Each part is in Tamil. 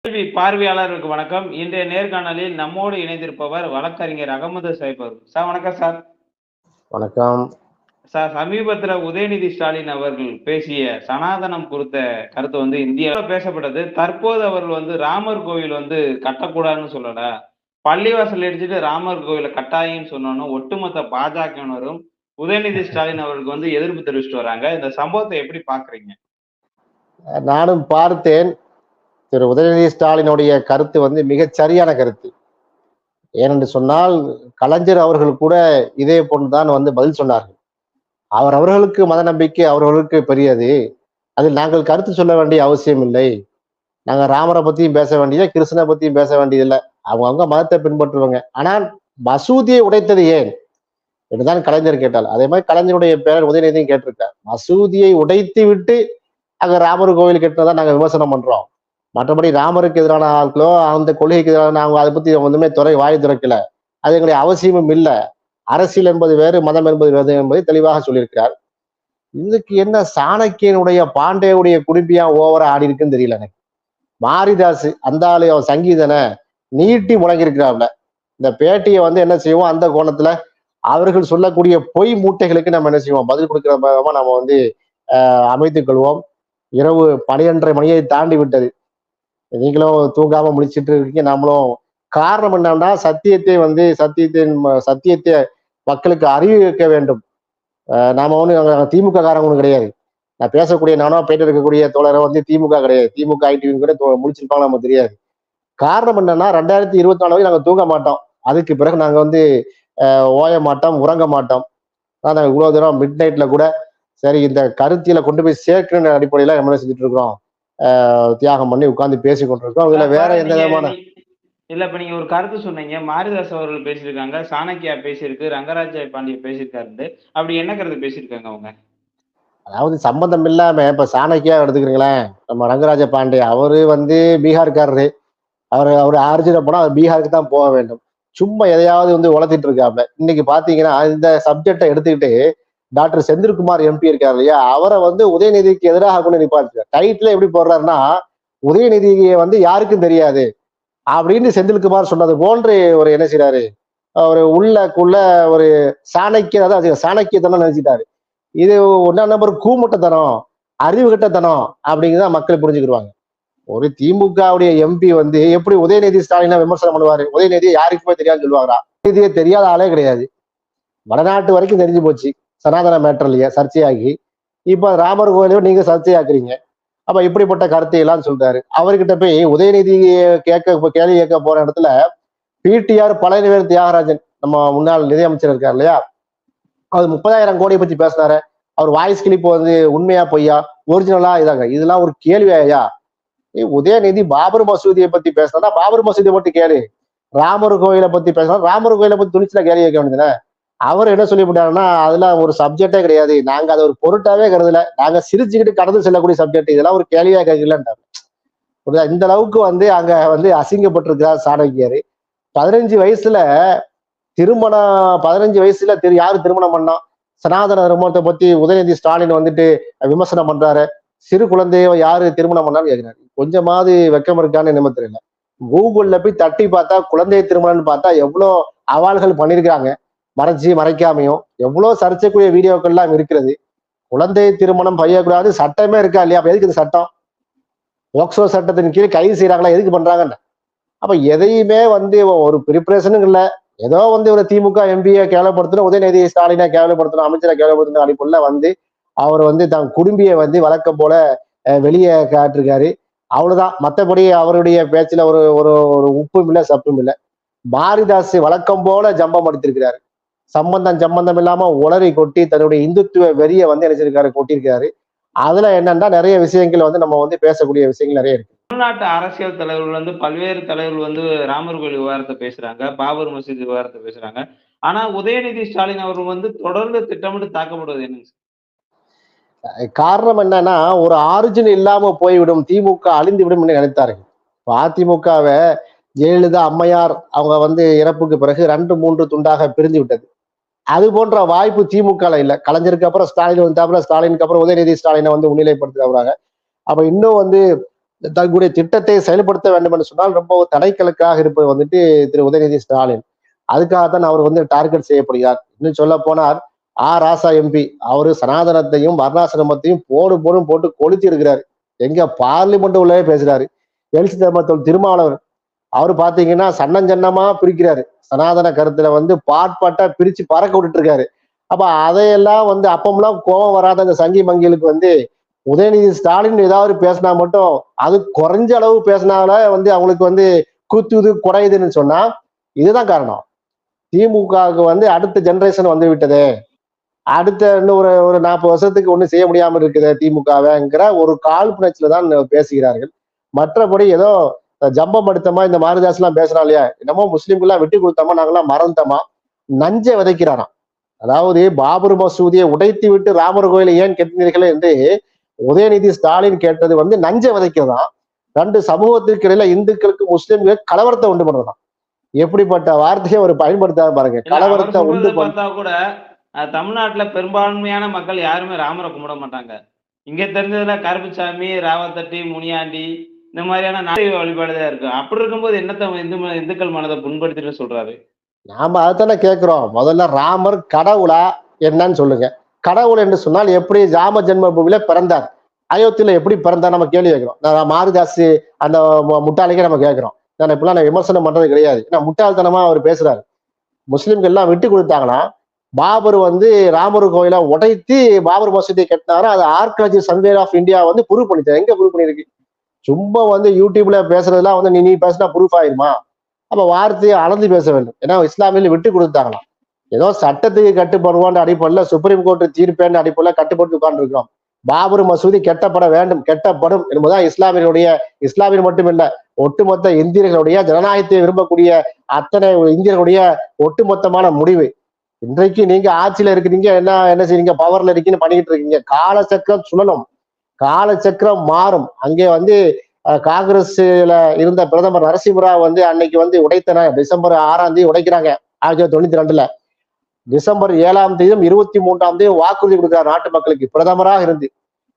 கேள்வி பார்வையாளருக்கு வணக்கம். இன்றைய நேர்காணலில் நம்மோடு இணைந்திருப்பவர் வழக்கறிஞர் அகமது சாஹிப் அவர்கள். சார் வணக்கம் சார். வணக்கம் சார், சமீபத்துல உதயநிதி ஸ்டாலின் அவர்கள் பேசிய சனாதனம் குறித்த கருத்து இந்தியாவில் பேசப்பட்டது. தற்போது அவர்கள் ராமர் கோவில் கட்டக்கூடாதுன்னு சொல்லல, பள்ளிவாசல் இடிச்சிட்டு ராமர் கோவில கட்டாயம்னு சொன்னோன்னு ஒட்டுமொத்த பாஜகவினரும் உதயநிதி ஸ்டாலின் அவர்களுக்கு எதிர்ப்பு தெரிவிச்சுட்டு வராங்க. இந்த சம்பவத்தை எப்படி பாக்குறீங்க? நானும் பார்த்தேன். திரு உதயநிதி ஸ்டாலினுடைய கருத்து மிகச் சரியான கருத்து. ஏனென்று சொன்னால் கலைஞர் அவர்கள் கூட இதே போன்றுதான் பதில் சொன்னார்கள். அவர்களுக்கு மத நம்பிக்கை அவர்களுக்கு பெரியது, அதில் நாங்கள் கருத்து சொல்ல வேண்டிய அவசியம் இல்லை. நாங்கள் ராமரை பத்தியும் பேச வேண்டியது, கிருஷ்ணனை பத்தியும் பேச வேண்டியதில்லை. அவங்க மதத்தை பின்பற்றுவாங்க. ஆனால் மசூதியை உடைத்தது ஏன் என்றுதான் கலைஞர் கேட்டால், அதே மாதிரி கலைஞருடைய பேரர் உதயநிதியும் கேட்டிருக்கார். மசூதியை உடைத்து விட்டு அங்க ராமர் கோவில் கட்டினதான் நாங்க விமர்சனம் பண்றோம். மற்றபடி ராமருக்கு எதிரான ஆட்களோ அந்த கொள்கைக்கு எதிரான அவங்க அதை பத்தி ஒன்றுமே வாய் திறக்கல. அது எங்களுடைய அவசியமும் இல்லை. அரசியல் என்பது வேறு, மதம் என்பது வேறு என்பதை தெளிவாக சொல்லியிருக்கிறார். இதுக்கு என்ன சாணக்கியனுடைய பாண்டேவுடைய குடிப்பியா ஓவரா ஆடி இருக்குன்னு தெரியல எனக்கு. மாரிதாஸ் அந்த ஆளு சங்கீதனை நீட்டி முழங்கியிருக்கிறாப்ல. இந்த பேட்டியை என்ன செய்வோம், அந்த கோணத்துல அவர்கள் சொல்லக்கூடிய பொய் மூட்டைகளுக்கு நம்ம என்ன செய்வோம், பதில் கொடுக்கிற நம்ம அமைத்துக் கொள்வோம். இரவு 12:30 மணியை தாண்டி விட்டது. நீங்களும் தூங்காம முடிச்சிட்டு இருக்கீங்க, நம்மளும். காரணம் என்னன்னா சத்தியத்தை மக்களுக்கு அறிவிக்க வேண்டும். நாம திமுக காரங்க கிடையாது. நான் பேசக்கூடிய நானோ பேட்டு இருக்கக்கூடிய தோழரை திமுக கிடையாது. திமுக ஐடி கூட முடிச்சிருப்பாங்க, நமக்கு தெரியாது. காரணம் என்னன்னா 2024 வரைக்கும் நாங்க தூங்க மாட்டோம். அதுக்கு பிறகு நாங்க ஓய மாட்டோம், உறங்க மாட்டோம். நாங்க இவ்வளவு தூரம் மிட் நைட்ல கூட சரி இந்த கருத்தியில கொண்டு போய் சேர்க்கணும்னு அடிப்படையில என்ன செஞ்சுட்டு இருக்கிறோம், தியாகம் பண்ணி உட்கார்ந்து பேசி கொண்டிருக்கோம். இதுல வேற எந்த விதமான இல்ல. இப்ப நீங்க ஒரு கருத்து சொன்னீங்க, மாரிதாஸ் அவர்கள் பேசியிருக்காங்க, சாணக்கியா பேசியிருக்கு, ரங்கராஜ பாண்டிய பேசியிருக்காரு. அப்படி என்ன கருத்து பேசியிருக்காங்க அவங்க? அதாவது சம்பந்தம் இல்லாம இப்ப சாணக்கியா எடுத்துக்கிறீங்களேன், நம்ம ரங்கராஜ பாண்டே அவரு பீகார்காரரு. அவரு ஆர்ஜின போனா அவர் பீகாருக்கு தான் போக வேண்டும். சும்மா எதையாவது உளத்திட்டு இருக்காப்ல. இன்னைக்கு பாத்தீங்கன்னா இந்த சப்ஜெக்டை எடுத்துக்கிட்டு டாக்டர் செந்தில்குமார் எம்பி இருக்காரு இல்லையா, அவரை உதயநிதிக்கு எதிராக கொண்டு நிப்பாட்டு. டைட்டில் எப்படி போடுறாருன்னா, உதயநிதியை யாருக்கும் தெரியாது அப்படின்னு செந்தில்குமார் சொன்னது போன்று ஒரு என்ன செய்யறாரு, ஒரு உள்ளக்குள்ள ஒரு சாணக்கியத்தனம் நினைச்சிட்டாரு. இது ஒன்னா நம்பர் கூமுட்டத்தனம், அறிவு கட்டத்தனம் அப்படிங்கிறத மக்கள் புரிஞ்சுக்கிடுவாங்க. ஒரு திமுகவுடைய எம்பி எப்படி உதயநிதி ஸ்டாலினை விமர்சனம் பண்ணுவாரு? உதயநிதி யாருக்குமே தெரியாதுன்னு சொல்லுவாங்களா? உதயநிதியை தெரியாத ஆளே கிடையாது. வடநாட்டு வரைக்கும் தெரிஞ்சு போச்சு சனாதன மேட்டர்லயே சர்ச்சையாகி. இப்ப ராமர் கோயிலையும் நீங்க சர்ச்சையாக்குறீங்க. அப்ப இப்படிப்பட்ட கருத்தை எல்லாம் சொல்றாரு. அவர்கிட்ட போய் உதயநிதியை கேள்வி கேட்க போற இடத்துல பிடிஆர் பழனிவேல் தியாகராஜன், நம்ம முன்னாள் நிதியமைச்சர் இருக்காரு இல்லையா, அவர் 30,000 கோடியை பத்தி பேசினாரு. அவர் வாய்ஸ் கிளிப் உண்மையா பொய்யா, ஒரிஜினலா இதாங்க, இதெல்லாம் ஒரு கேள்வியா? உதயநிதி பாபர் மசூதியை பத்தி பேசினா பாபர் மசூதியை பத்தி கேளு, ராமர் கோயிலை பத்தி பேசினா ராமர் கோயிலை பத்தி துணிச்சுல கேள்வி கேட்க வேண்டியதுன்னு. அவர் என்ன சொல்லிவிட்டாருன்னா, அதுல ஒரு சப்ஜெக்டே கிடையாது, நாங்க அதை ஒரு பொருட்டாவே கருதல, நாங்க சிரிச்சுக்கிட்டு கடந்து செல்லக்கூடிய சப்ஜெக்ட், இதெல்லாம் ஒரு கேள்வியா கேட்கலன்றாரு. இந்த அளவுக்கு அங்க அசிங்கப்பட்டிருக்கிறார் சாணக்கியர். 15 வயசுல திருமணம், 15 வயசுல யாரு திருமணம் பண்ணா? சனாதன தர்மத்தை பத்தி உதயநிதி ஸ்டாலின் விமர்சனம் பண்றாரு. சிறு குழந்தையோ யாரு திருமணம் பண்ணான்னு கேட்கிறாரு. கொஞ்சமாவது வெக்கம் இருக்கான்னு நினைவு தெரியல. கூகுள்ல போய் தட்டி பார்த்தா குழந்தை திருமணம்னு பார்த்தா எவ்வளவு அவால்கள் பண்ணிருக்காங்க, மறைக்காமையும் எவ்வளவு சர்ச்சைக்குரிய வீடியோக்கள் எல்லாம் இருக்கிறது. குழந்தை திருமணம் செய்யக்கூடாது சட்டமே இருக்கா இல்லையா? அப்ப எதுக்கு இந்த சட்டம்? போக்சோ சட்டத்தின் கீழ் கைது செய்யறாங்களா? எதுக்கு பண்றாங்கன்னு. அப்ப எதையுமே ஒரு ப்ரிப்பரேஷனும் இல்லை. ஏதோ ஒரு திமுக எம்பியை கேவலப்படுத்தணும், உதயநிதி ஸ்டாலினை கேவலப்படுத்தணும், அமைச்சரை கேவலப்படுத்தணும் அடிப்படையில அவர் தன் குடும்பியை வழக்கம் போல வெளியே காட்டிருக்காரு. அவ்வளவுதான். மற்றபடி அவருடைய பேச்சுல ஒரு ஒரு ஒரு உப்பும் இல்லை, சப்பும் இல்லை. மாரிதாஸ் வழக்கம் போல ஜம்பம் அடித்திருக்கிறாரு. சம்பந்தம் இல்லாம உளறி கொட்டி தன்னுடைய இந்துத்துவ வெறிய நினைச்சிருக்காரு, கொட்டியிருக்காரு. அதுல என்னன்னா நிறைய விஷயங்கள் நம்ம பேசக்கூடிய விஷயங்கள் நிறைய இருக்கு. தமிழ்நாட்டு அரசியல் தலைவர்கள் பல்வேறு தலைவர்கள் ராமர் கோயில் விவகாரத்தை பேசுறாங்க, பாபர் மசூதி விவகாரத்தை பேசுறாங்க. ஆனா உதயநிதி ஸ்டாலின் அவர்கள் தொடர்ந்து திட்டமிட்டு தாக்கப்படுவது என்னங்க? காரணம் என்னன்னா, ஒரு ஆரிஜின் இல்லாம போய்விடும், திமுக அழிந்து விடும் என்று நினைத்தார்கள். அதிமுகவை ஜெயலலிதா அம்மையார் அவங்க இறப்புக்கு பிறகு 2-3 துண்டாக பிரிந்து விட்டது. அது போன்ற வாய்ப்பு திமுக இல்ல. கலைஞருக்கு அப்புறம் ஸ்டாலின் வந்தாப்புல, ஸ்டாலினுக்கு அப்புறம் உதயநிதி ஸ்டாலினை முன்னிலைப்படுத்துறாங்க. அப்ப இன்னும் தங்களுடைய திட்டத்தை செயல்படுத்த வேண்டும் என்று சொன்னால் ரொம்ப தடைக்கலுக்காக இருப்பது வந்துட்டு திரு உதயநிதி ஸ்டாலின். அதுக்காகத்தான் அவர் வந்து டார்கெட் செய்யப்படுகிறார். இன்னும் சொல்ல போனார், ராசா எம்பி அவரு சனாதனத்தையும் வர்ணாசிரமத்தையும் போடு போடும் போட்டு கொளுத்தி இருக்கிறாரு. எங்க பார்லிமெண்ட் உள்ளே பேசுறாரு. எழுச்சி தர்மத்தோல் திருமாவளவர் அவரு பாத்தீங்கன்னா சன்னஞ்சன்னமா பிரிக்கிறாரு. சனாதன கருத்துல வந்து பாட்பாட்டா பிரிச்சு பறக்க விட்டுட்டு இருக்காரு. அப்ப அதையெல்லாம் வந்து அப்பமெல்லாம் கோபம் வராத அந்த சங்கி மங்கிகளுக்கு வந்து உதயநிதி ஸ்டாலின் ஏதாவது பேசினா மட்டும், அது குறைஞ்ச அளவு பேசினால வந்து அவங்களுக்கு வந்து குத்துது குறையுதுன்னு சொன்னா இதுதான் காரணம். திமுகவுக்கு வந்து அடுத்த ஜெனரேஷன் வந்து விட்டது, அடுத்த இன்னும் ஒரு 40 வருஷத்துக்கு ஒண்ணும் செய்ய முடியாம இருக்குது திமுகவேங்கிற ஒரு காழ்ப்புணர்ச்சியில தான் பேசுகிறார்கள். மற்றபடி ஏதோ ஜம்பம் எடுத்தமா இந்த மாரிதாஸ் எல்லாம் பேசுறான் இல்லையா, என்னமோ முஸ்லீம்கள் எல்லாம் விட்டு கொடுத்தோமா நாங்கெல்லாம் மறந்தோமா, நஞ்சை விதைக்கிறாராம். அதாவது பாபர் மசூதியை உடைத்து விட்டு ராமர் கோயிலை ஏன் கட்டினீர்கள் என்று உதயநிதி ஸ்டாலின் கேட்டது வந்து நஞ்சை விதைக்கிறதாம். 2 சமூகத்திற்கு இடையில இந்துக்களுக்கு முஸ்லிம்களுக்கு கலவரத்தை உண்டு பண்றதாம். எப்படிப்பட்ட வார்த்தையை அவர் பயன்படுத்தாம பாருங்க, கலவரத்தை உண்டு பார்த்தா கூட தமிழ்நாட்டுல பெரும்பான்மையான மக்கள் யாருமே ராமரை கும்பிட மாட்டாங்க. இங்க தெரிஞ்சதுல கருப்புசாமி, ராவத்தட்டி, முனியாண்டி இந்த மாதிரியான நாடக வழிபாடுதான் இருக்கு. அப்படி இருக்கும்போது என்னத்த இந்துக்கள் மனதை புண்படுத்திட்டு சொல்றாரு? நாம அதைத்தானே கேட்கிறோம். முதல்ல ராமர் கடவுளா என்னன்னு சொல்லுங்க. கடவுள் என்று சொன்னால் எப்படி ராம ஜென்ம பூமியில பிறந்தார், அயோத்தியில எப்படி பிறந்தார் நம்ம கேள்வி கேட்கிறோம். நான் மாரிதாஸ் அந்த முட்டாளிக்கே நம்ம கேட்கிறோம். நான் இப்பெல்லாம் நான் விமர்சனம் பண்றது கிடையாது, ஏன்னா முட்டாள்தனமா அவர் பேசுறாரு. முஸ்லிம்கள் எல்லாம் விட்டு கொடுத்தாங்கன்னா பாபர் வந்து ராமர் கோயிலை உடைத்து பாபர் மசூதியை கட்டினாரு. அது ஆர்கியாலஜி சர்வே ஆஃப் இந்தியா வந்து ப்ரூவ் பண்ணிட்டாரு. எங்க ப்ரூவ் பண்ணிருக்கு? சும்மா வந்து யூடியூப்ல பேசுறதுலாம் வந்து நீ பேசினா ப்ரூஃப் ஆயிருமா? அப்ப வார்த்தையை அளந்து பேச வேண்டும். ஏன்னா இஸ்லாமியில் விட்டு கொடுத்தாங்களாம். ஏதோ சட்டத்துக்கு கட்டுப்படுவான்ற அடிப்படையில் சுப்ரீம் கோர்ட் தீர்ப்பேன் அடிப்படையில் கட்டுப்பட்டு உட்கார்ந்து இருக்கிறோம். பாபர் மசூதி கெட்டப்பட வேண்டும், கெட்டப்படும் என்பதுதான் இஸ்லாமியர் மட்டுமில்ல ஒட்டுமொத்த இந்தியர்களுடைய ஜனநாயகத்தை விரும்பக்கூடிய அத்தனை இந்தியர்களுடைய ஒட்டுமொத்தமான முடிவு. இன்றைக்கு நீங்க ஆட்சியில இருக்கிறீங்க, என்ன செய்றீங்க, பவர்ல இருக்கீங்கன்னு பண்ணிக்கிட்டு இருக்கீங்க. காலச்சக்கரம் சுழலும், காலச்சக்கரம் மாறும். அங்கே வந்து காங்கிரஸ்ல இருந்த பிரதமர் நரசிம்மராவ் வந்து அன்னைக்கு வந்து உடைத்தன. டிசம்பர் 6ஆம் தேதி உடைக்கிறாங்க 1992. டிசம்பர் 7ஆம் தேதியும் 23ஆம் தேதி வாக்குறுதி கொடுக்கிறார் நாட்டு மக்களுக்கு பிரதமராக இருந்து.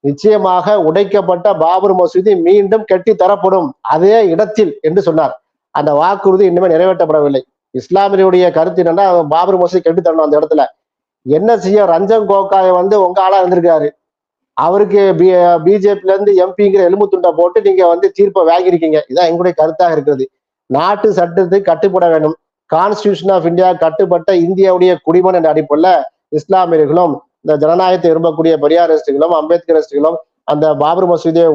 நிச்சயமாக உடைக்கப்பட்ட பாபர் மசூதி மீண்டும் கட்டி தரப்படும் அதே இடத்தில் என்று சொன்னார். அந்த வாக்குறுதி இன்னுமே நிறைவேற்றப்படவில்லை. இஸ்லாமியருடைய கருத்து என்னன்னா பாபர் மசூதி கட்டி தரணும் அந்த இடத்துல. என்ன செய்ய, ரஞ்சன் கோகாய் வந்து உங்க ஆளா இருந்திருக்காரு. அவருக்கு பிஜேபில இருந்து எம்பிங்கிற எலும்பு துண்டை போட்டு நீங்க வந்து தீர்ப்பை வாங்கியிருக்கீங்க. இதான் எங்களுடைய கருத்தாக இருக்கிறது. நாட்டு சட்டத்துக்கு கட்டுப்பட வேண்டும். கான்ஸ்டிடியூஷன் ஆஃப் இந்தியா கட்டுப்பட்ட இந்தியாவுடைய குடிமகன் என்ற அடிப்படையில் இஸ்லாமியர்களும் இந்த ஜனநாயகத்தை விரும்பக்கூடிய பெரியாரிஸ்டுகளும் அம்பேத்கரிஸ்டுகளும் அந்த பாபர் மசூதியை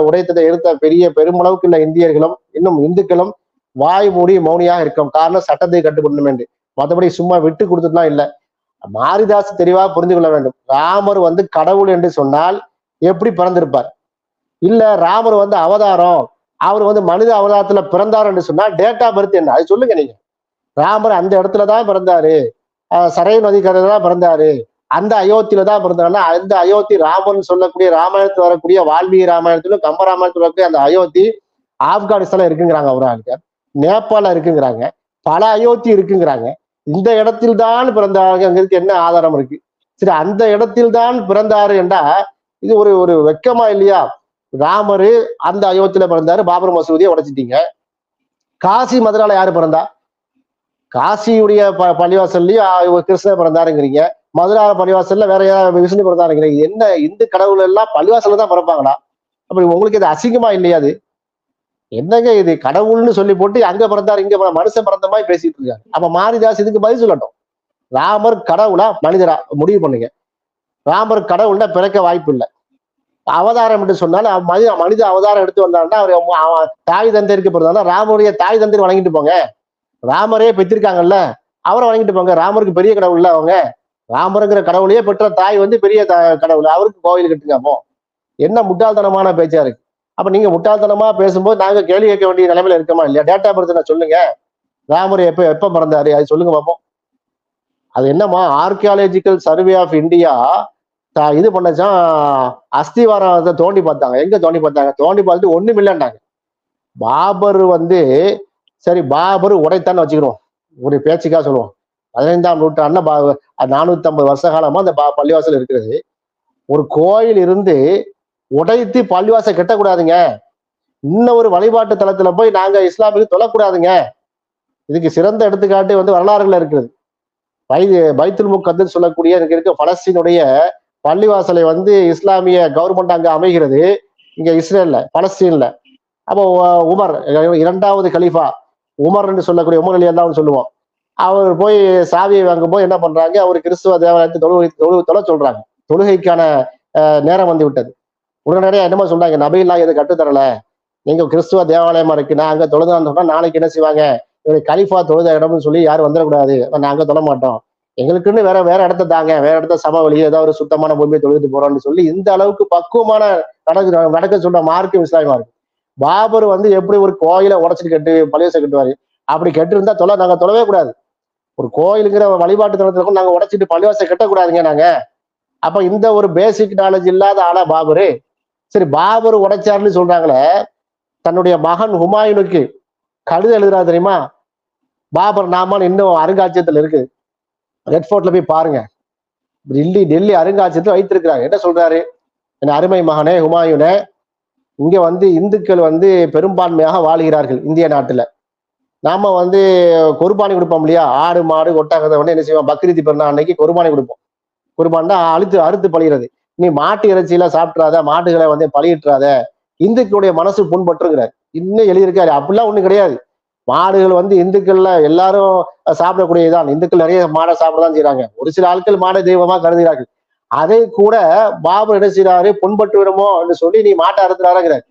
உடைத்ததை எடுத்த பெருமளவுக்கு உள்ள இந்தியர்களும் இன்னும் இந்துக்களும் வாய் மூடி மௌனியாக இருக்கும். காரணம் சட்டத்தை கட்டுப்படணும் என்று. மற்றபடி சும்மா விட்டு கொடுத்துட்டுலாம் இல்லை. மாரிதாஸ் தெளிவாக புரிந்து கொள்ள வேண்டும். ராமர் வந்து கடவுள் என்று சொன்னால் எப்படி பிறந்திருப்பார்? இல்ல ராமர் வந்து அவதாரம், அவர் வந்து மனித அவதாரத்துல பிறந்தார் என்று சொன்னால் டேட் ஆஃப் பர்த் என்ன, அது சொல்லுங்க நீங்க. ராமர் அந்த இடத்துலதான் பிறந்தாரு, சரை நதிக்கரையில தான் பிறந்தாரு, அந்த அயோத்தியில தான் பிறந்தாருன்னா அந்த அயோத்தி ராமர்னு சொல்லக்கூடிய ராமாயணத்துல வரக்கூடிய வால்மீகி ராமாயணத்திலும் கம்ப ராமாயணத்துல வரக்கூடிய அந்த அயோத்தி ஆப்கானிஸ்தான்ல இருக்குங்கிறாங்க, ஒரு ஆளுக்கு நேபாள இருக்குங்கிறாங்க, பல அயோத்தி இருக்குங்கிறாங்க. இந்த இடத்தில் தான் பிறந்தாருங்கிறதுக்கு என்ன ஆதாரம் இருக்கு? சரி, அந்த இடத்தில் தான் பிறந்தாரு என்றா இது ஒரு வெக்கமா இல்லையா? ராமரு அந்த அயோத்தியில பிறந்தாரு, பாபர் மசூதியை உடைச்சிட்டீங்க. காசி மதுரால யாரு பிறந்தா? காசியுடைய பள்ளிவாசல்லையும் கிருஷ்ணர் பிறந்தாருங்கிறீங்க, மதுரா பள்ளிவாசல்ல வேற யாராவது விஷ்ணு பிறந்தாருங்கிறீங்க. என்ன இந்து கடவுள் எல்லாம் பள்ளிவாசல்ல தான் பிறப்பாங்களா? அப்படி உங்களுக்கு இது அசிங்கமா இல்லையா? அது என்னங்க இது? கடவுள்னு சொல்லி போட்டு அங்க பிறந்தாரு இங்க மனுஷன் பிறந்த மாதிரி பேசிட்டு இருக்காங்க. அப்ப மாரிதாஸ் இதுக்கு பதில் சொல்லட்டும். ராமர் கடவுளா மனிதரா முடிவு பண்ணுங்க. ராமர் கடவுள்னா பிறக்க வாய்ப்பு இல்லை. அவதாரம் என்று சொன்னாலும் மனித அவதாரம் எடுத்து வந்தாருன்னா அவர் தாய் தந்தைக்கு பிறந்தாருன்னா ராமருடைய தாய் தந்தை வணங்கிட்டு போங்க. ராமரே பெற்றிருக்காங்கல்ல, அவரை வணங்கிட்டு போங்க. ராமருக்கு பெரிய கடவுள் இல்ல அவங்க. ராமருங்கிற கடவுளையே பெற்ற தாய் வந்து பெரிய கடவுள், அவருக்கு கோவில் கட்டுங்க. அப்போ என்ன முட்டாள்தனமான பேச்சா இருக்கு? அப்ப நீங்க முட்டாள்தனமா பேசும்போது நாங்க கேள்வி கேட்க வேண்டிய நிலைமையில இருக்கமா இல்லையா? டேட்டா பர்த் நான் சொல்லுங்க, ராமர் எப்ப பிறந்தாரு அது சொல்லுங்க பார்ப்போம். அது என்னமா ஆர்கியாலஜிக்கல் சர்வே ஆஃப் இந்தியா இது பண்ணச்சான், அஸ்திவாரத்தை தோண்டி பார்த்தாங்க. எங்க தோண்டி பார்த்தாங்க? தோண்டி பார்த்துட்டு ஒண்ணும் இல்லைன்னாங்க. பாபர் வந்து சரி பாபர் உடைத்தான்னு வச்சுக்கிறோம், ஒரு பேச்சுக்காக சொல்லுவோம். 15ஆம் நூற்றாண்டுல 450 வருஷ காலமா அந்த பள்ளிவாசல் இருக்கிறது. ஒரு கோயில் இருந்து உடைத்து பள்ளிவாசல் கட்டக்கூடாதுங்க. இன்னும் ஒரு வழிபாட்டு தளத்துல போய் நாங்க இஸ்லாமிக்கு தொழக்கூடாதுங்க. இதுக்கு சிறந்த எடுத்துக்காட்டு வந்து வரலாறுல இருக்குது. பைத்துல் முகத்தஸ் சொல்லக்கூடிய இங்க இருக்க பலஸ்தீனுடைய பள்ளிவாசலை வந்து இஸ்லாமிய கவர்மெண்ட் அங்க அமைகிறது, இங்க இஸ்ரேல்ல பலஸ்தீன்ல. அப்போ உமர், இரண்டாவது கலீஃபா உமர் என்று சொல்லக்கூடிய உமர் அலி அல்லாஹ்னு சொல்லுவோம், அவர் போய் சாவியை வாங்கும்போது என்ன பண்றாங்க, அவர் கிறிஸ்துவ தேவாலயத்தை தொழ சொல்றாங்க. தொழுகைக்கான நேரம் வந்து விட்டது. உடனடியாக என்னமோ சொல்றாங்க, நபியெல்லாம் எது கட்டுத்தரல, நீங்க கிறிஸ்துவ தேவாலயமா இருக்கு, நான் அங்க தொழுதான்னு சொன்னா நாளைக்கு என்ன செய்வாங்க, இவங்க கலிஃபா தொழுத இடம்னு சொல்லி யாரும் வந்துடக்கூடாது, நாங்க தொழ மாட்டோம், எங்களுக்குன்னு வேற இடத்த தாங்க, வேற இடத்த சமவெளி ஏதாவது ஒரு சுத்தமான பூமியை தொழுது போறோம்னு சொல்லி இந்த அளவுக்கு பக்குவமான நடக்க சொல்ற மார்க்கம் இஸ்லாமியமா இருக்கு. பாபர் வந்து எப்படி ஒரு கோயிலை உடச்சிட்டு கட்டு பள்ளிவாச கட்டுவாரு, அப்படி கட்டு இருந்தா நாங்க தொழவே கூடாது. ஒரு கோயிலுங்கிற வழிபாட்டு தளத்துல நாங்க உடைச்சிட்டு பள்ளிவாச கட்டக்கூடாதுங்க நாங்க. அப்ப இந்த ஒரு பேசிக் நாலேஜ் இல்லாத ஆளா பாபரு. சரி, பாபர் உடைச்சாருன்னு சொல்றாங்களே, தன்னுடைய மகன் ஹுமாயூனுக்கு கடிதம் எழுதுறாரு தெரியுமா? பாபர் நாமான்னு இன்னும் அருங்காட்சியகத்துல இருக்கு, ரெட் ஃபோர்ட்ல போய் பாருங்க. டெல்லி அருங்காட்சியகத்துல வைத்திருக்கிறாங்க. என்ன சொல்றாரு, என் அருமை மகனே ஹுமாயூனே, இங்க வந்து இந்துக்கள் வந்து பெரும்பான்மையாக வாழ்கிறார்கள் இந்திய நாட்டுல. நாம வந்து குர்பானி கொடுப்போம் இல்லையா, ஆடு மாடு ஒட்டகத்தை வந்து என்ன செய்வோம், பக்ரீத் பெருநாள் அன்னைக்கு குர்பானி கொடுப்போம். குர்பான்னா அறுத்து பழிகிறது. நீ மாட்டு இறைச்சியில சாப்பிட்றாத, மாட்டுகளை வந்து பழியிட்டுறாத, இந்துக்களுடைய மனசு புண்பட்டுங்கிறார். இன்னும் எழுதியிருக்காரு. அப்படிலாம் ஒண்ணு கிடையாது. மாடுகள் வந்து இந்துக்கள்ல எல்லாரும் சாப்பிடக்கூடியதுதான். இந்துக்கள் நிறைய மாடை சாப்பிடதான் செய்யறாங்க. ஒரு சில ஆட்கள் மாடை தெய்வமா கருதுகிறார்கள். அதை கூட பாபர் என்ன செய்யறாரு, புண்பட்டு விடுமோ என்று சொல்லி நீ மாட்டை அறுத்துறாருங்கிறார்.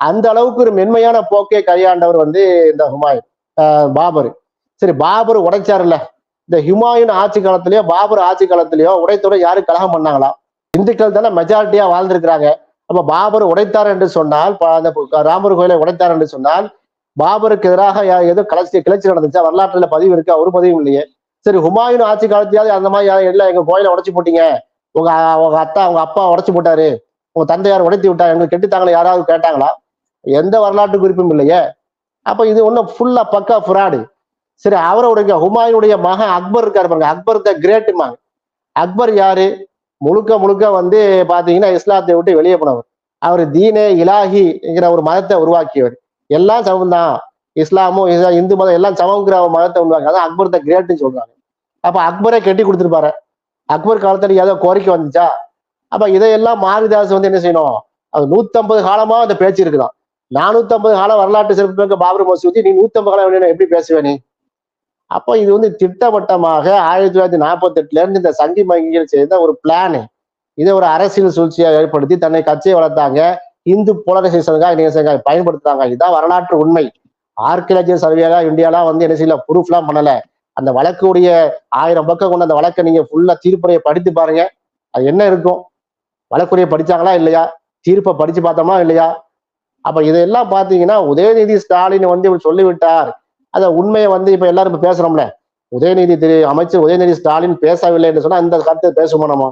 அந்த அளவுக்கு ஒரு மென்மையான போக்கை கையாண்டவர் வந்து இந்த ஹுமாயூன் பாபர். சரி, பாபர் உடைச்சாருல்ல, இந்த ஹுமாயூன் ஆட்சி காலத்திலயோ பாபர் ஆட்சி காலத்திலயோ உடைத்தோட யாரும் கலகம் பண்ணாங்களா? இந்துக்கள் தானே மெஜாரிட்டியா வாழ்ந்திருக்கிறாங்க. அப்ப பாபர் உடைத்தார் என்று சொன்னால், அந்த ராமர் கோயிலை உடைத்தார் என்று சொன்னால் பாபருக்கு எதிராக ஏதோ கிளர்ச்சி நடந்துச்சா? வரலாற்றுல பதிவு இருக்கா? ஒரு பதிவும் இல்லையே. சரி, ஹுமாயூன் ஆட்சி காலத்தையாவது அந்த மாதிரி எல்லாம் எங்க கோயிலை உடைச்சு போட்டீங்க, உங்க அப்பா உடைச்சு போட்டாரு, உங்க தந்தையார் உடைத்து விட்டாரு, எங்களுக்கு கெட்டுத்தாங்களே யாராவது கேட்டாங்களா? எந்த வரலாற்று குறிப்பும் இல்லையே. அப்ப இது ஒன்னும் ஃபுல்லா பக்கா ஃப்ராடு. சரி, அவருடைய ஹுமாயூனுடைய மகன் அக்பர் இருக்காரு பாருங்க, அக்பர் த கிரேட்மாங்க. அக்பர் யாரு? முழுக்க வந்து பாத்தீங்கன்னா இஸ்லாத்தை விட்டு வெளியே போனவர். அவர் தீனே இலாஹிங்கிற ஒரு மதத்தை உருவாக்கியவர். எல்லாம் சமம் தான், இஸ்லாமும் இந்து மதம் எல்லாம் சமங்கிற மதத்தை உருவாக்கி, அதான் அக்பர் த கிரேட்னு சொல்றாங்க. அப்ப அக்பரை கட்டி கொடுத்துருப்பாரு. அக்பர் காலத்துல ஏதோ கோரிக்கை வந்துச்சா? அப்ப இதையெல்லாம் மாரிதாஸ் வந்து என்ன செய்யணும், அது 150 காலமா அந்த பேச்சு இருக்குதான். 450 காலம் வரலாற்று சிறப்பு பாபர் மசூதி, நீ 150 காலம் எப்படி பேசுவே நீ? அப்ப இது வந்து திட்டவட்டமாக 1948 இருந்து இந்த சங்கி மங்கிகள் செய்த ஒரு பிளானு. இதை ஒரு அரசியல் சூழ்ச்சியை ஏற்படுத்தி தன்னை கட்சியை வளர்த்தாங்க. இந்து போலரைசேஷனுக்காக பயன்படுத்துறாங்க. இதுதான் வரலாற்று உண்மை. ஆர்கியாலஜி சர்வேலா இந்தியாலாம் வந்து என்ன செய்யல, ப்ரூஃப்லாம் பண்ணல. அந்த வழக்குடைய 1000 பக்கம் கொண்ட அந்த வழக்கை நீங்க ஃபுல்லா தீர்ப்புரையை படித்து பாருங்க, அது என்ன இருக்கும். வழக்குரையை படிச்சாங்களா இல்லையா, தீர்ப்பை படிச்சு பார்த்தோமா இல்லையா? அப்ப இதெல்லாம் பாத்தீங்கன்னா உதயநிதி ஸ்டாலின் வந்து சொல்லிவிட்டார். அத உண்மையை வந்து இப்ப எல்லாரும் இப்ப பேசுறோம்ல, அமைச்சர் உதயநிதி ஸ்டாலின் பேசவில்லை என்று சொன்னா இந்த கருத்தை பேசுவோம் நம்ம.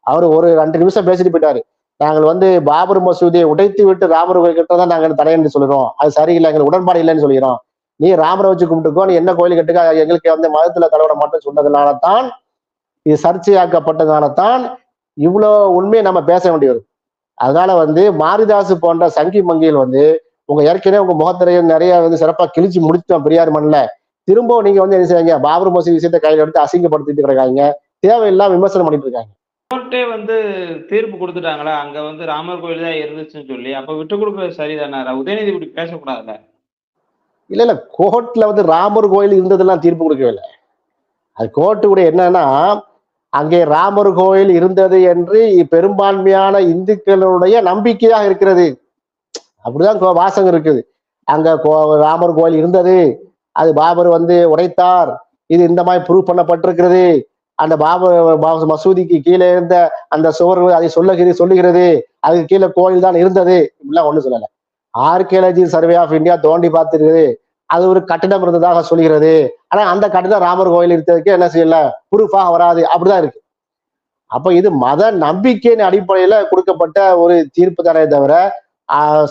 அவர் ஒரு 2 நிமிஷம் பேசிட்டு போயிட்டாரு. நாங்கள் வந்து பாபர் மசூதியை உடைத்து விட்டு ராமர் கோயில் கிட்டதான் நாங்க தடை என்று சொல்லிடுறோம், அது சரியில்லை, எங்களுக்கு உடன்பாடு இல்லைன்னு சொல்லிடுறோம். நீ ராமரை வச்சு கும்பிட்டுக்கோ, நீ என்ன கோயில் கட்டுக்கோ, எங்களுக்கு வந்து மதத்துல தலைவிட மட்டும் சொன்னதுனாலதான், இது சர்ச்சையாக்கப்பட்டதுனாலதான் இவ்வளவு உண்மையை நம்ம பேச வேண்டியது. அதனால வந்து மாரிதாசு போன்ற சங்கி மங்கிகள் வந்து உங்க ஏற்கனவே உங்க முகத்திரையை நிறைய வந்து சிறப்பா கிழிச்சு முடிச்சிட்டோம் பெரியார் மண்ணில். திரும்ப நீங்க வந்து என்ன செய்வீங்க, பாபர் மசூதி விஷயத்தை கையில எடுத்து அசிங்கப்படுத்திட்டு கிடக்காங்க, தேவையில்லாம விமர்சனம் பண்ணிட்டு இருக்காங்க. கோர்ட்டே வந்து தீர்ப்பு கொடுத்துட்டாங்களா, அங்க வந்து ராமர் கோயில் தான் இருந்துச்சுன்னு சொல்லி, அப்ப விட்டு கொடுக்கறது சரிதானே? உதயநிதி இப்படி பேசக்கூடாதுல்ல. இல்ல கோர்ட்ல வந்து ராமர் கோயில் இருந்ததெல்லாம் தீர்ப்பு கொடுக்கவில்லை. அது கோர்ட்டுடைய என்னன்னா, அங்கே ராமர் கோயில் இருந்தது என்று பெரும்பான்மையான இந்துக்களுடைய நம்பிக்கையாக இருக்கிறது, அப்படிதான் வாசகம் இருக்குது. அங்க ராமர் கோயில் இருந்தது, அது பாபர் வந்து உடைத்தார், இது இந்த மாதிரி ப்ரூவ் பண்ணப்பட்டிருக்கிறது. அந்த பாபர் மசூதிக்கு கீழே இருந்த அந்த சுவர்கள் அதை சொல்லுகிறது, அதுக்கு கீழே கோயில் தான் இருந்தது, இப்படிலாம் ஒண்ணு சொல்லல. ஆர்கியாலஜி சர்வே ஆஃப் இந்தியா தோண்டி பார்த்துருக்குது, அது ஒரு கட்டிடம் இருந்ததாக சொல்கிறது. ஆனா அந்த கட்டிடம் ராமர் கோயில் இருக்கிறதுக்கு என்ன செய்யல, ப்ரூஃபாக வராது, அப்படிதான் இருக்கு. அப்ப இது மத நம்பிக்கையின் அடிப்படையில கொடுக்கப்பட்ட ஒரு தீர்ப்பு தானே தவிர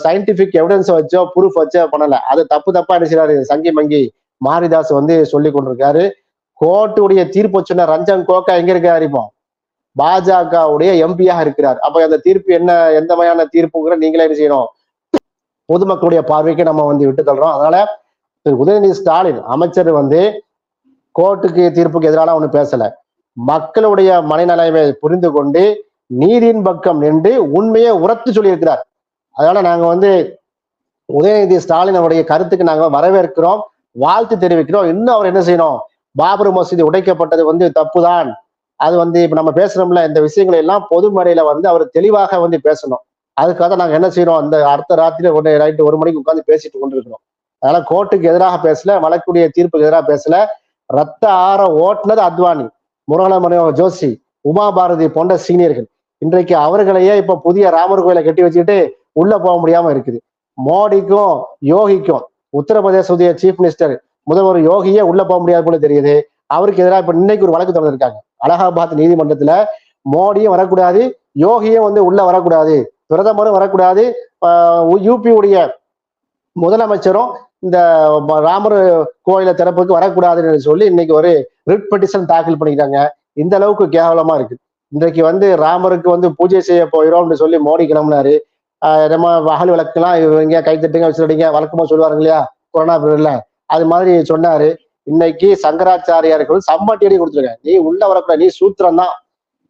சயின்டிபிக் எவிடன்ஸ் வச்சோ ப்ரூஃப் வச்சோ பண்ணல. அது தப்பா என்ன செய்யறாரு சங்கி மங்கி மாரிதாஸ் வந்து சொல்லி கொண்டிருக்காரு. கோர்ட்டுடைய தீர்ப்பு சொன்ன ரஞ்சன் கோகா எங்க இருக்காரு, இப்போ பாஜகவுடைய எம்பியாக இருக்கிறார். அப்ப அந்த தீர்ப்பு என்ன, எந்த மாதிரியான தீர்ப்புங்கிற நீங்களே என்ன செய்யணும், பொதுமக்களுடைய பார்வைக்கு நம்ம வந்து விட்டு தள்ளுறோம். அதனால உதயநிதி ஸ்டாலின் அமைச்சர் வந்து கோர்ட்டுக்கு தீர்ப்புக்கு எதிரான ஒண்ணு பேசல. மக்களுடைய மனநிலைமை புரிந்து கொண்டு நீதியின் பக்கம் நின்று உண்மையை உரத்து சொல்லியிருக்கிறார். அதனால நாங்க வந்து உதயநிதி ஸ்டாலின் அவருடைய கருத்துக்கு நாங்க வரவேற்கிறோம், வாழ்த்து தெரிவிக்கிறோம். இன்னும் அவர் என்ன செய்யணும், பாபர் மசூதி உடைக்கப்பட்டது வந்து தப்புதான். அது வந்து இப்ப நம்ம பேசுறோம்ல, இந்த விஷயங்களை எல்லாம் பொது மேடையில வந்து அவர் தெளிவாக வந்து பேசணும். அதுக்காக நாங்க என்ன செய்யறோம், அந்த அடுத்த ராத்திரி நைட்டு 1 மணிக்கு உட்கார்ந்து பேசிட்டு கொண்டிருக்கிறோம். அதனால கோர்ட்டுக்கு எதிராக பேசல, வழக்குடைய தீர்ப்புக்கு எதிராக பேசல. ரத்த ஆற ஓட்டுனது அத்வானி, முரள மனோகர் ஜோஷி, உமா பாரதி போன்ற சீனியர்கள். இன்றைக்கு அவர்களையே இப்ப புதிய ராமர் கோயிலை கட்டி வச்சுக்கிட்டு உள்ள போக முடியாம இருக்குது. மோடிக்கும் யோகிக்கும், உத்தரப்பிரதேச சீஃப் மினிஸ்டர் முதல்வர் யோகியே உள்ள போக முடியாது போல தெரியுது. அவருக்கு எதிராக இப்ப இன்னைக்கு ஒரு வழக்கு தொடர்ந்திருக்காங்க அலகாபாத் நீதிமன்றத்துல. மோடியும் வரக்கூடாது, யோகியும் வந்து உள்ள வரக்கூடாது, பிரதமரும் வரக்கூடாது, யூபி உடைய முதலமைச்சரும் இந்த ராமர் கோயிலை திறப்புக்கு வரக்கூடாதுன்னு சொல்லி இன்னைக்கு ஒரு ரிட் பெட்டிஷன் தாக்கல் பண்ணிக்கிறாங்க. இந்த அளவுக்கு கேவலமா இருக்கு. இன்றைக்கு வந்து ராமருக்கு வந்து பூஜை செய்ய போயிடும் சொல்லி மோடி கிளம்புனாரு. நம்ம அகல் விளக்குலாம் இவங்க கைத்தட்டுங்க வச்சுடுங்க வழக்கமா சொல்லுவாங்க இல்லையா கொரோனா பீரியட்ல, அது மாதிரி சொன்னாரு. இன்னைக்கு சங்கராச்சாரியார்கள் சம்மட்டி அடி கொடுத்துருக்க, நீ உள்ள வரக்கூடாது, நீ சூத்திரம் தான்,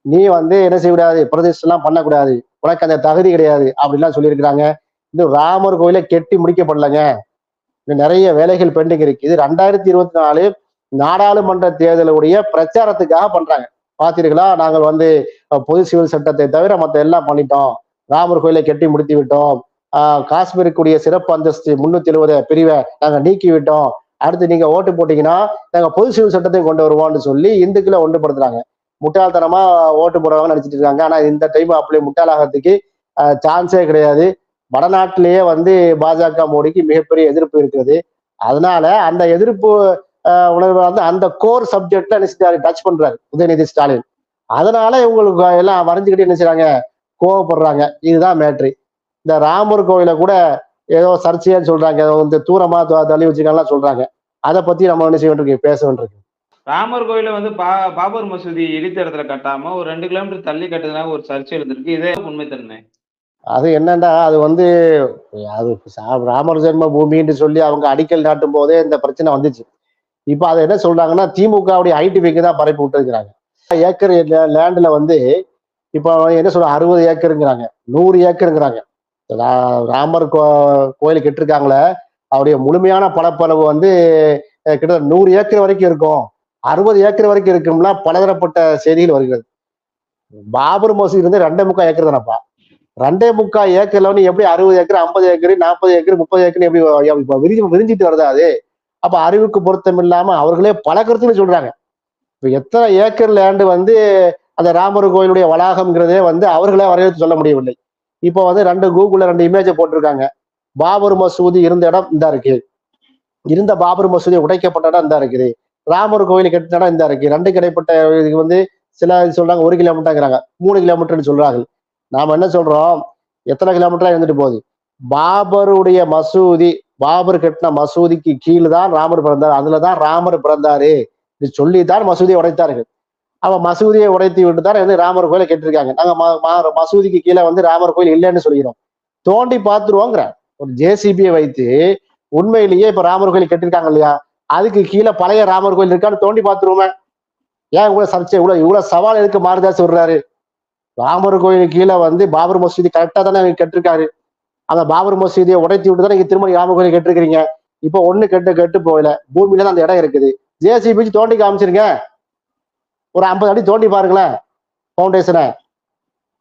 நீ வந்து என்ன செய்யக்கூடாது, பிரதிஷ்டை எல்லாம் பண்ணக்கூடாது, உனக்கு அந்த தகுதி கிடையாது அப்படின்லாம் சொல்லியிருக்கிறாங்க. இன்னும் ராமர் கோயிலை கெட்டி முடிக்கப்படலைங்க, இன்னும் நிறைய வேலைகள் பெண்டிங் இருக்கு. இது 2024 நாடாளுமன்ற தேர்தலுடைய பிரச்சாரத்துக்காக பண்றாங்க. பாத்தீர்களா, நாங்கள் வந்து பொது சிவில் சட்டத்தை தவிர மற்ற எல்லாம் பண்ணிட்டோம், ராமர் கோயிலை கெட்டி முடித்து விட்டோம், காஷ்மீருக்குரிய சிறப்பு அந்தஸ்து 370 பிரிவை நாங்க நீக்கி விட்டோம், அடுத்து நீங்க ஓட்டு போட்டீங்கன்னா நாங்க பொது சிவில் சட்டத்தை கொண்டு வருவோம்னு சொல்லி இந்துக்களை ஒன்றுபடுத்துறாங்க. முட்டாள்தனமா ஓட்டு போடுறவங்க நினைச்சிட்டு இருக்காங்க. ஆனா இந்த டைம் அப்படி முட்டாளாகிறதுக்கு சான்ஸே கிடையாது. வடநாட்டிலேயே வந்து பாஜக மோடிக்கு மிகப்பெரிய எதிர்ப்பு இருக்கிறது. அதனால அந்த எதிர்ப்பு உணர்வு வந்து அந்த கோர் சப்ஜெக்ட்ல என்ன டச் பண்றாரு உதயநிதி ஸ்டாலின். அதனால இவங்களுக்கு எல்லாம் வரைஞ்சுக்கிட்டு என்ன செய்றாங்க, கோவப்படுறாங்க. இதுதான் மேட்ரு. இந்த ராமர் கோவில கூட ஏதோ சர்ச்சையான்னு சொல்றாங்க, இந்த தூரமா தள்ளி வச்சுக்கலாம் சொல்றாங்க. அதை பத்தி நம்ம என்ன செய்ய வேண்டியிருக்கு, பேச வேண்டியிருக்கு. ராமர் கோயில வந்து பாபர் மசூதி இடித்த இடத்துல கட்டாம ஒரு 2 கிலோமீட்டர் தள்ளி கட்டுறதுனால ஒரு சர்ச்சை இருந்திருக்கு. இதே உண்மைத்தன்மை. அது என்னன்னா, அது வந்து அது ராமர் ஜென்ம பூமின்னு சொல்லி அவங்க அடிக்கல் நாட்டும் போதே இந்த பிரச்சனை வந்துச்சு. இப்ப அதை என்ன சொல்றாங்கன்னா, திமுகவுடைய ஐடி விங்கு தான் பரப்பி விட்டுருக்கிறாங்க. ஏக்கர் லேண்ட்ல வந்து இப்ப என்ன சொல்ற 60 ஏக்கருங்கிறாங்க, 100 ஏக்கருங்கிறாங்க. ராமர் கோயில் கெட்டிருக்காங்களே, அவருடைய முழுமையான பணப்பளவு வந்து கிட்டத்தட்ட 100 ஏக்கர் வரைக்கும் இருக்கும், 60 ஏக்கர் வரைக்கும் இருக்கும்னா பலதரப்பட்ட செய்திகள் வருகிறது. பாபர் மசூதி இருந்து 2.25 ஏக்கர் தானப்பா. 2.25 ஏக்கர்ல வந்து எப்படி 60 ஏக்கர், 50 ஏக்கர், 40 ஏக்கர், 30 ஏக்கர் எப்படி விரிஞ்சிட்டு வருதா அது? அப்ப அறிவுக்கு பொருத்தம் இல்லாம அவர்களே பல கருத்துன்னு சொல்றாங்க. இப்ப எத்தனை ஏக்கர் லேண்டு வந்து அந்த ராமர் கோயிலுடைய வளாகம்ங்கிறதே வந்து அவர்களே வரையறுத்து சொல்ல முடியவில்லை. இப்போ வந்து 2 கூகுள்ல 2 இமேஜை போட்டிருக்காங்க. பாபர் மசூதி இருந்த இடம் இந்த இருக்கு, இருந்த பாபர் மசூதி உடைக்கப்பட்ட இடம் இந்த இருக்குது, ராமர் கோயில் கட்டின இடம் இந்த இருக்கு. 2 கிடைப்பட்ட இதுக்கு வந்து சில சொல்றாங்க 1 கிலோமீட்டர்ங்கிறாங்க, 3 கிலோமீட்டர்னு சொல்றாங்க. நாம என்ன சொல்றோம், எத்தனை கிலோமீட்டரா இருந்துட்டு போகுது? பாபருடைய மசூதி, பாபர் கட்டின மசூதிக்கு கீழே தான் ராமர் பிறந்தார், அதுலதான் ராமர் பிறந்தாரு இது சொல்லித்தான் மசூதியை உடைத்தார்கள். அவன் மசூதியை உடைத்து விட்டு தான் வந்து ராமர் கோயிலை கட்டிருக்காங்க. நாங்க மசூதிக்கு கீழே வந்து ராமர் கோயில் இல்லைன்னு சொல்லிக்கிறோம். தோண்டி பார்த்துருவோங்கிற ஒரு ஜேசிபியை வைத்து உண்மையிலேயே இப்ப ராமர் கோயில் கட்டிருக்காங்க இல்லையா, அதுக்கு கீழே பழைய ராமர் கோயில் இருக்கான்னு தோண்டி பார்த்துருவோமே. ஏன் இவ்வளவு சர்ச்சை, இவ்வளவு சவால் எதுக்கு மாறுதாஸ் சொல்றாரு? ராமர் கோயிலுக்கு கீழே வந்து பாபர் மசூதி கரெக்டா தானே கட்டிருக்காரு. அந்த பாபர் மசூதியை உடைத்தி விட்டு தானே நீங்க திரும்ப ராமர் கோயில் கட்டிருக்கீங்க. இப்போ ஒண்ணு கெட்டு போகல, பூமியில தான் அந்த இடம் இருக்குது. ஜேசிபி தோண்டி காமிச்சிருங்க, ஒரு 50 அடி தோண்டி பாருங்களேன் பவுண்டேஷனை.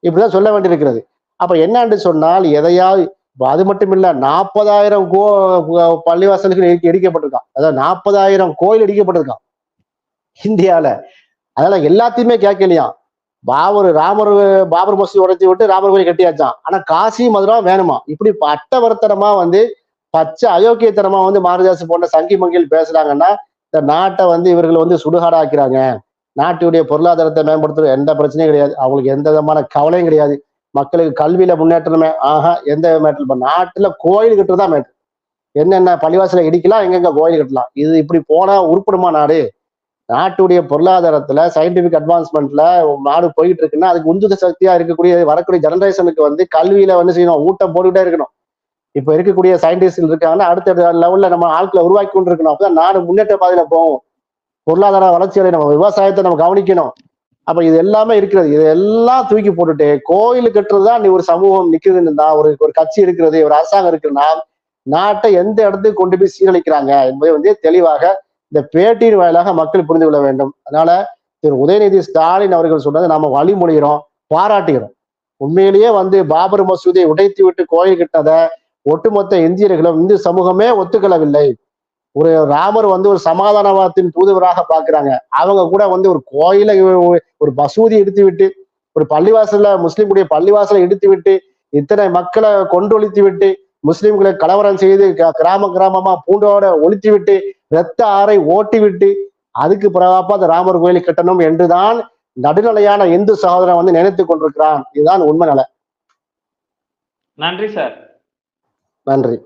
இப்படிதான் சொல்ல வேண்டியிருக்கிறது. அப்ப என்னன்னு சொன்னால் எதையாவது அது மட்டும் இல்ல, 40,000 பள்ளிவாசலுக்கு இடிக்கப்பட்டிருக்கான். அதாவது 40,000 கோயில் இடிக்கப்பட்டிருக்கான் இந்தியால. அதனால எல்லாத்தையுமே கேட்கலையா. பாபர் மசூதி உடைச்சி விட்டு ராமர் கோயில் கட்டியாச்சான். ஆனா காசி மதுரா வேணுமா? இப்படி அட்டவர்த்தனமா வந்து பச்சை அயோக்கியத்தனமா வந்து மாரிதாஸ் போன்ற சங்கி மங்கில் பேசுறாங்கன்னா இந்த நாட்டை வந்து இவர்கள் வந்து சுடுகாடாக்கிறாங்க. நாட்டுடைய பொருளாதாரத்தை மேம்படுத்துற எந்த பிரச்சனையும் கிடையாது, அவங்களுக்கு எந்த விதமான கவலையும் கிடையாது. மக்களுக்கு கல்வியில முன்னேற்றமே எந்த மேட்டர். இப்ப நாட்டுல கோயில் கட்டுறதா மேட்டர். என்னென்ன பள்ளிவாசல இடிக்கலாம், எங்கெங்க கோயில் கட்டலாம், இது இப்படி போனா உருப்படுமா நாடு? நாட்டுடைய பொருளாதாரத்துல சயின்டிபிக் அட்வான்ஸ்மெண்ட்ல நாடு போயிட்டு இருக்குன்னா அதுக்கு உந்துத சக்தியா இருக்கக்கூடிய வரக்கூடிய ஜெனரேஷனுக்கு வந்து கல்வியில வந்து செய்யணும், ஊட்டம் போட்டுக்கிட்டே இருக்கணும். இப்ப இருக்கக்கூடிய சயின்டிஸ்ட் இருக்காங்கன்னா அடுத்த லெவல்ல நம்ம ஆட்களை உருவாக்கி கொண்டு இருக்கணும். அப்பதான் நாடு முன்னேற்ற பாதையில போகும். பொருளாதார வளர்ச்சியை நம்ம விவசாயத்தை நம்ம கவனிக்கணும். அப்ப இது எல்லாமே இருக்கிறது. இதெல்லாம் தூக்கி போட்டுட்டு கோயில் கட்டுறதுதான் நீ ஒரு சமூகம் நிக்குதுன்னு தான், ஒரு கட்சி இருக்கிறது, ஒரு அரசாங்கம் இருக்குன்னா நாட்டை எந்த இடத்துக்கு கொண்டு போய் சீரழிக்கிறாங்க என்பதை வந்து தெளிவாக இந்த பேட்டியின் வாயிலாக மக்கள் புரிந்து கொள்ள வேண்டும். அதனால திரு உதயநிதி ஸ்டாலின் அவர்கள் சொன்னதை நாம வழிமொழிகிறோம், பாராட்டுகிறோம். உண்மையிலேயே வந்து பாபர் மசூதியை உடைத்து விட்டு கோயில் கட்டதை ஒட்டுமொத்த இந்தியர்களும் இந்து சமூகமே ஒத்துக்கொள்ளவில்லை. ஒரு ராமர் வந்து ஒரு சமாதானவாதத்தின் தூதுவராக பாக்குறாங்க. அவங்க கூட வந்து ஒரு கோயிலை, ஒரு மசூதி இடித்து விட்டு, ஒரு பள்ளிவாசல்ல முஸ்லிம்களுடைய பள்ளிவாசலை இடித்து விட்டு, இத்தனை மக்களை கொன்றொழித்து விட்டு, முஸ்லிம்களை கலவரம் செய்து கிராம கிராமமா பூண்டோட ஒழித்து விட்டு, இரத்த ஆறை ஓட்டி விட்டு, அதுக்கு பிறகாப்பா அந்த ராமர் கோயிலை கட்டணும் என்றுதான் நடுநிலையான இந்து சகோதரன் வந்து நினைத்துக் கொண்டிருக்கிறான். இதுதான் உண்மை நிலை. நன்றி சார். நன்றி.